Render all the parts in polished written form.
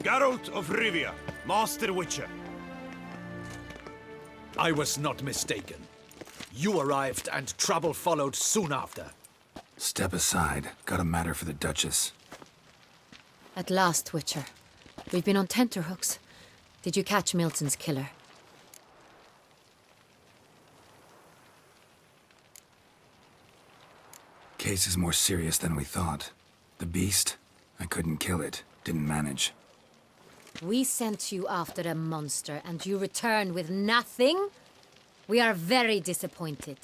Geralt of Rivia, Master Witcher. I was not mistaken. You arrived and trouble followed soon after. Step aside. Got a matter for the Duchess. At last, Witcher. We've been on tenterhooks. Did you catch Milton's killer? Case is more serious than we thought. The beast? I couldn't kill it. Didn't manage. We sent you after a monster, and you return with nothing? We are very disappointed.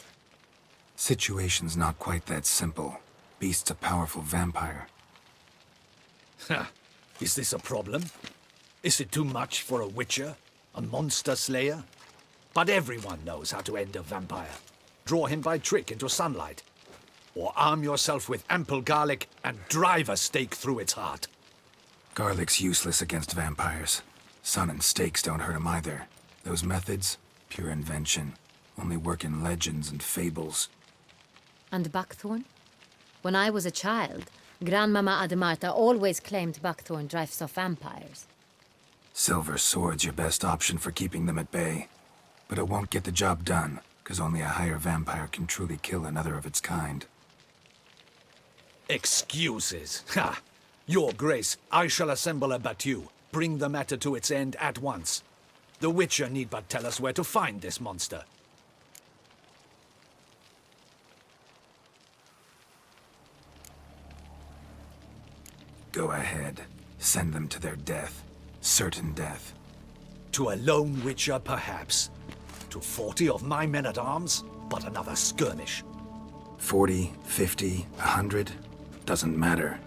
Situation's not quite that simple. Beast's a powerful vampire. Ha! Is this a problem? Is it too much for a witcher? A monster slayer? But everyone knows how to end a vampire. Draw him by trick into sunlight. Or arm yourself with ample garlic and drive a stake through its heart. Garlic's useless against vampires. Sun and stakes don't hurt him either. Those methods, pure invention. Only work in legends and fables. And buckthorn? When I was a child, Grandmama Ademarta always claimed buckthorn drives off vampires. Silver sword's your best option for keeping them at bay. But it won't get the job done, because only a higher vampire can truly kill another of its kind. Excuses. Ha! Your Grace, I shall assemble a battue. Bring the matter to its end at once. The Witcher need but tell us where to find this monster. Go ahead. Send them to their death. Certain death. To a lone Witcher, perhaps. To 40 of my men-at-arms, but another skirmish. 40, 50, 100? Doesn't matter.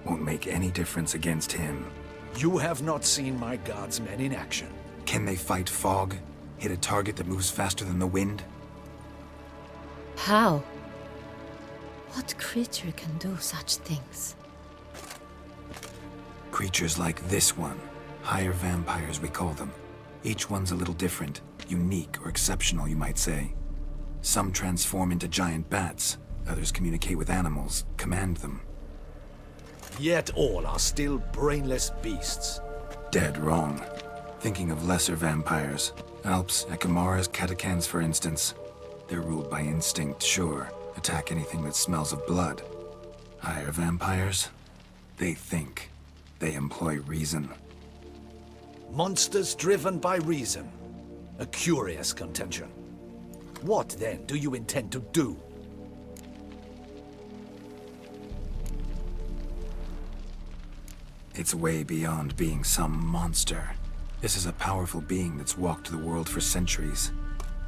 Won't make any difference against him. You have not seen my guardsmen in action. Can they fight fog? Hit a target that moves faster than the wind? How? What creature can do such things? Creatures like this one. Higher vampires, we call them. Each one's a little different. Unique or exceptional, you might say. Some transform into giant bats. Others communicate with animals, command them. Yet all are still brainless beasts. Dead wrong. Thinking of lesser vampires. Alps, Ekamaras, Catacans, for instance. They're ruled by instinct, sure. Attack anything that smells of blood. Higher vampires? They think. They employ reason. Monsters driven by reason. A curious contention. What, then, do you intend to do? It's way beyond being some monster. This is a powerful being that's walked the world for centuries.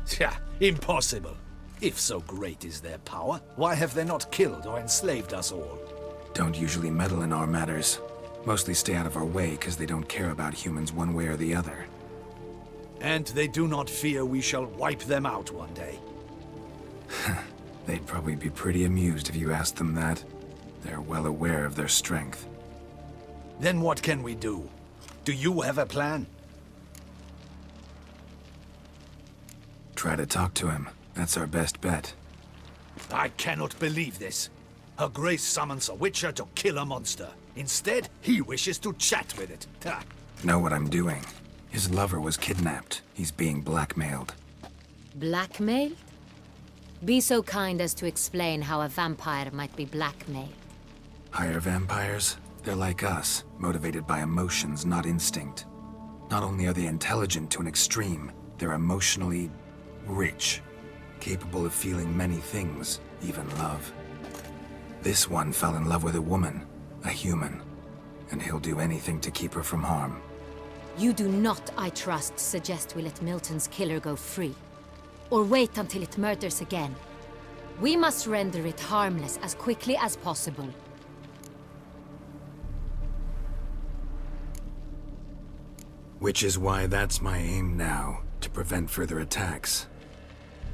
Tja, impossible. If so great is their power, why have they not killed or enslaved us all? Don't usually meddle in our matters. Mostly stay out of our way because they don't care about humans one way or the other. And they do not fear we shall wipe them out one day. They'd probably be pretty amused if you asked them that. They're well aware of their strength. Then what can we do? Do you have a plan? Try to talk to him. That's our best bet. I cannot believe this. Her Grace summons a Witcher to kill a monster. Instead, he wishes to chat with it. Ha. Know what I'm doing. His lover was kidnapped. He's being blackmailed. Blackmailed? Be so kind as to explain how a vampire might be blackmailed. Higher vampires? They're like us, motivated by emotions, not instinct. Not only are they intelligent to an extreme, they're emotionally rich, capable of feeling many things, even love. This one fell in love with a woman, a human, and he'll do anything to keep her from harm. You do not, I trust, suggest we let Milton's killer go free. Or wait until it murders again. We must render it harmless as quickly as possible. Which is why that's my aim now, to prevent further attacks.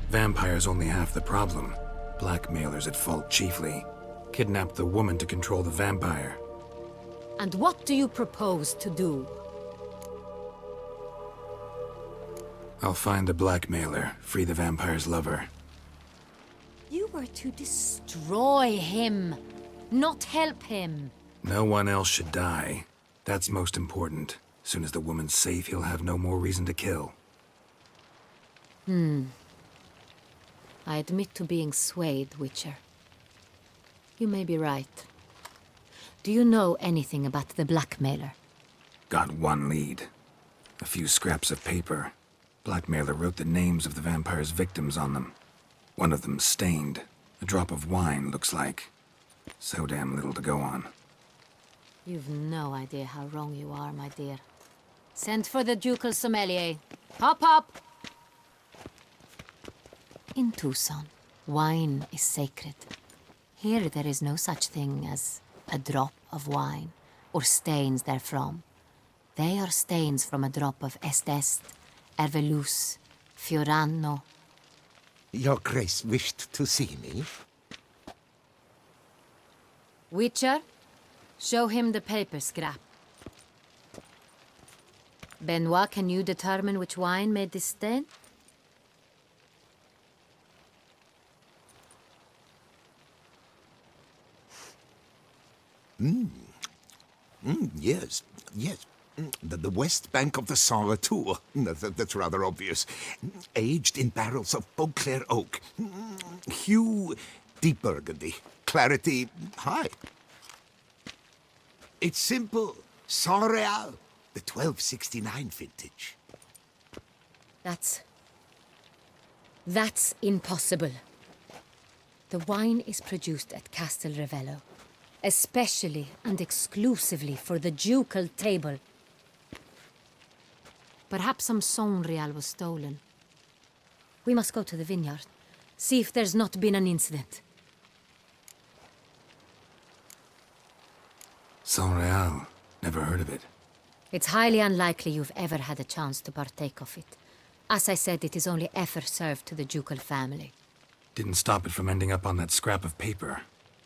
Vampires only half the problem. Blackmailers at fault chiefly. Kidnapped the woman to control the vampire. And what do you propose to do? I'll find the blackmailer, free the vampire's lover. You were to destroy him, not help him. No one else should die. That's most important. Soon as the woman's safe, he'll have no more reason to kill. I admit to being swayed, Witcher. You may be right. Do you know anything about the blackmailer? Got one lead. A few scraps of paper. Blackmailer wrote the names of the vampire's victims on them. One of them stained. A drop of wine, looks like. So damn little to go on. You've no idea how wrong you are, my dear. Send for the ducal sommelier. Hop, hop! In Tucson, wine is sacred. Here there is no such thing as a drop of wine, or stains therefrom. They are stains from a drop of Est, Ervelus, Fiorano. Your Grace wished to see me? Witcher, show him the paper scrap. Benoit, can you determine which wine made this stain? Yes. The west bank of the Saar too. That's rather obvious. Aged in barrels of Beauclair oak. Hue, deep burgundy. Clarity, high. It's simple. Saint-Réal, the 1269 vintage. That's impossible. The wine is produced at Castel Ravello, especially and exclusively for the ducal table. Perhaps some Saint-Réal was stolen. We must go to the vineyard, see if there's not been an incident. Saint-Réal. Never heard of it. It's highly unlikely you've ever had a chance to partake of it. As I said, it is only ever served to the ducal family. Didn't stop it from ending up on that scrap of paper.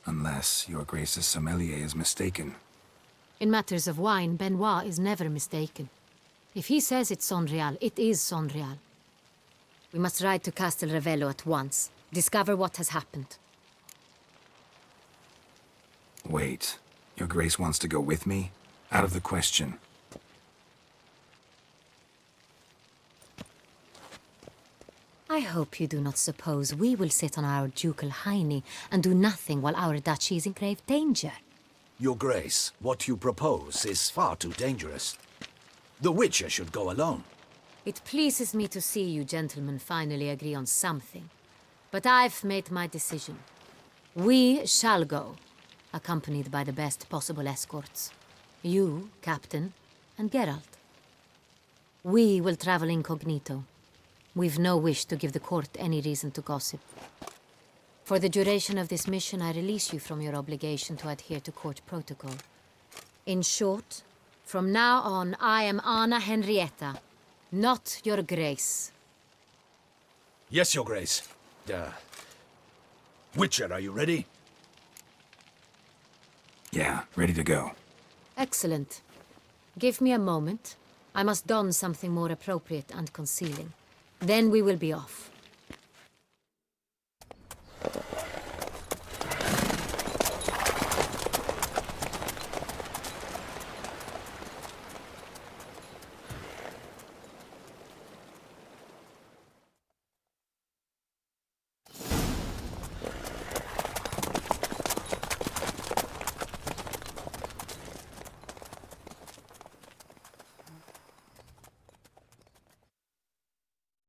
Unless your Grace's sommelier is mistaken. In matters of wine, Benoit is never mistaken. If he says it's Saint-Réal, it is Saint-Réal. We must ride to Castel Ravello at once. Discover what has happened. Wait. Your Grace wants to go with me? Out of the question. I hope you do not suppose we will sit on our ducal hiney and do nothing while our duchy is in grave danger. Your Grace, what you propose is far too dangerous. The Witcher should go alone. It pleases me to see you gentlemen finally agree on something. But I've made my decision. We shall go, accompanied by the best possible escorts. You, Captain, and Geralt. We will travel incognito. We've no wish to give the court any reason to gossip. For the duration of this mission, I release you from your obligation to adhere to court protocol. In short, from now on, I am Anna Henrietta, not your Grace. Yes, Your Grace. Witcher, are you ready? Yeah, ready to go. Excellent. Give me a moment. I must don something more appropriate and concealing. Then we will be off.